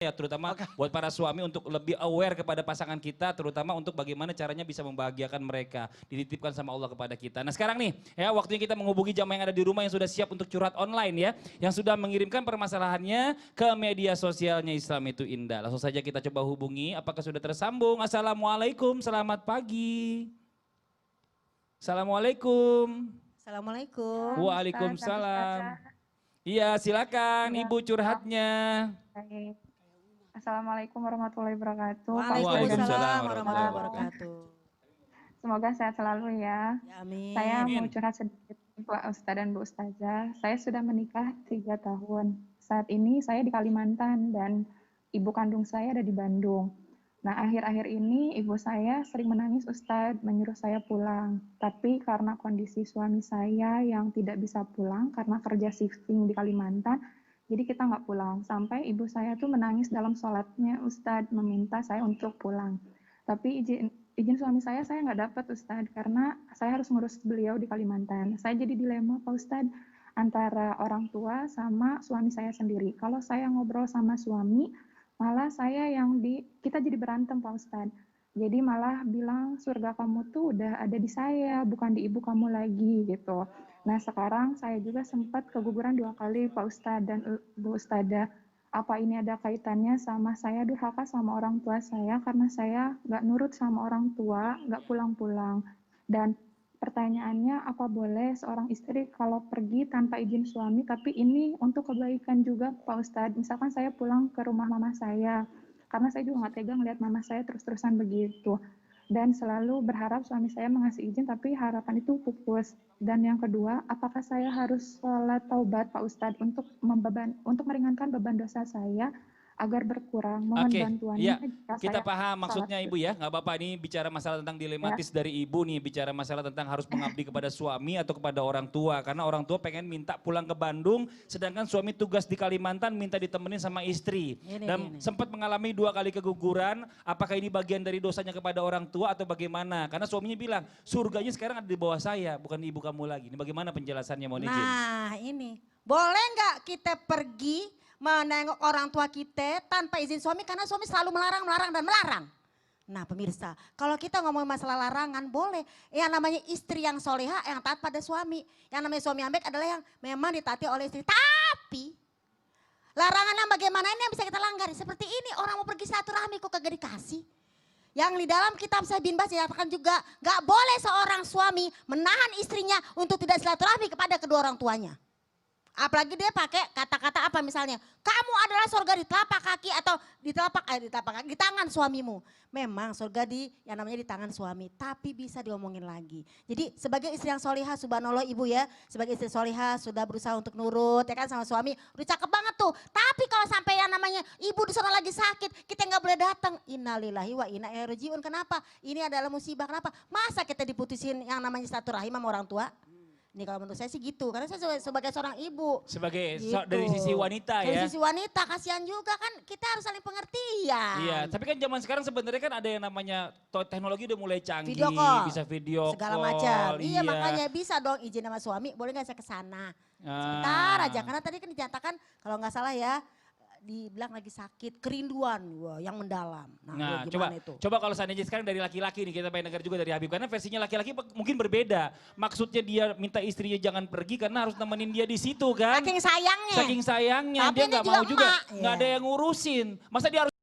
ya, terutama buat para suami untuk lebih aware kepada pasangan kita, terutama untuk bagaimana caranya bisa membahagiakan mereka, dititipkan sama Allah kepada kita. Nah sekarang nih, ya waktunya kita menghubungi jamaah yang ada di rumah yang sudah siap untuk curhat online ya, yang sudah mengirimkan permasalahannya ke media sosialnya Islam itu Indah. Langsung saja kita coba hubungi, apakah sudah tersambung? Assalamualaikum, selamat pagi. Assalamualaikum. Assalamualaikum. Waalaikumsalam. Iya silakan Ya, Ibu curhatnya. baik. Assalamualaikum warahmatullahi wabarakatuh. Waalaikumsalam warahmatullahi wabarakatuh. Semoga sehat selalu ya. Ya, amin. Saya mau curhat sedikit Pak Ustadz dan Bu Ustazah. Saya sudah menikah 3 tahun. Saat ini saya di Kalimantan dan ibu kandung saya ada di Bandung. Nah, akhir-akhir ini ibu saya sering menangis Ustadz, menyuruh saya pulang. Tapi karena kondisi suami saya yang tidak bisa pulang karena kerja shifting di Kalimantan, jadi kita nggak pulang. Sampai ibu saya tuh menangis dalam sholatnya Ustadz, meminta saya untuk pulang. Tapi izin suami saya nggak dapat Ustadz, karena saya harus ngurus beliau di Kalimantan. Saya jadi dilema Pak Ustadz, antara orang tua sama suami saya sendiri. Kalau saya ngobrol sama suami, malah saya kita jadi berantem Pak Ustadz. Jadi malah bilang surga kamu tuh udah ada di saya, bukan di ibu kamu lagi gitu. Nah sekarang saya juga sempat keguguran 2 kali Pak Ustadz dan Bu Ustadzah. Apa ini ada kaitannya sama saya durhaka sama orang tua saya karena saya nggak nurut sama orang tua, nggak pulang-pulang. Dan pertanyaannya, apa boleh seorang istri kalau pergi tanpa izin suami, tapi ini untuk kebaikan juga Pak Ustadz. Misalkan saya pulang ke rumah mama saya, karena saya juga nggak tega ngeliat mama saya terus-terusan begitu. Dan selalu berharap suami saya mengasih izin, tapi harapan itu pupus. Dan yang kedua, apakah saya harus sholat taubat Pak Ustadz untuk meringankan beban dosa saya agar berkurang? Mohon bantuannya. Iya, kita paham maksudnya Ibu ya, nggak apa-apa, ini bicara masalah tentang dilematis dari Ibu nih, bicara masalah tentang harus mengabdi kepada suami atau kepada orang tua, karena orang tua pengen minta pulang ke Bandung, sedangkan suami tugas di Kalimantan minta ditemenin sama istri, dan sempat mengalami 2 kali keguguran. Apakah ini bagian dari dosanya kepada orang tua atau bagaimana? Karena suaminya bilang, surganya sekarang ada di bawah saya, bukan di ibu kamu lagi. Ini bagaimana penjelasannya, mohon izin? Nah ini, boleh nggak kita pergi menengok orang tua kita tanpa izin suami, karena suami selalu melarang dan melarang. Nah pemirsa, kalau kita ngomong masalah larangan boleh. Yang namanya istri yang soleha yang taat pada suami. Yang namanya suami yang baik adalah yang memang ditaati oleh istri. Tapi larangan yang bagaimana ini yang bisa kita langgar. Seperti ini, orang mau pergi silaturahmi kok kagak dikasih. Yang di dalam kitab Sahih bin Bas dikatakan juga gak boleh seorang suami menahan istrinya untuk tidak silaturahmi kepada kedua orang tuanya. Apalagi dia pakai kata-kata apa misalnya, kamu adalah surga di telapak kaki atau di tangan suamimu. Memang surga yang namanya di tangan suami, tapi bisa diomongin lagi. Jadi sebagai istri yang solihah, subhanallah Ibu ya, sebagai istri solihah sudah berusaha untuk nurut ya kan sama suami, udah cakep banget tuh. Tapi kalau sampai yang namanya ibu di sana lagi sakit, kita nggak boleh datang. Innalillahi wa inna ilaihi rajiun. Kenapa? Ini adalah musibah. Kenapa? Masa kita diputusin yang namanya silaturahim sama orang tua? Ini kalau menurut saya sih gitu, karena saya sebagai seorang ibu. Sebagai gitu. dari sisi wanita ya. Dari sisi wanita, kasihan juga kan, kita harus saling pengertian. Iya, tapi kan zaman sekarang sebenarnya kan ada yang namanya teknologi udah mulai canggih, video call, bisa video segala call. macam. Iya makanya bisa dong izin sama suami, boleh gak saya ke sana? Sebentar aja, karena tadi kan dinyatakan kalau nggak salah ya, dibilang lagi sakit, kerinduan yang mendalam. Nah coba kalau seandainya sekarang dari laki-laki nih, kita pengen dengar juga dari Habib. Karena versinya laki-laki mungkin berbeda. Maksudnya dia minta istrinya jangan pergi karena harus nemenin dia di situ kan. Saking sayangnya. Saking sayangnya, tapi dia nggak mau juga, nggak ada yang ngurusin. Masa dia harus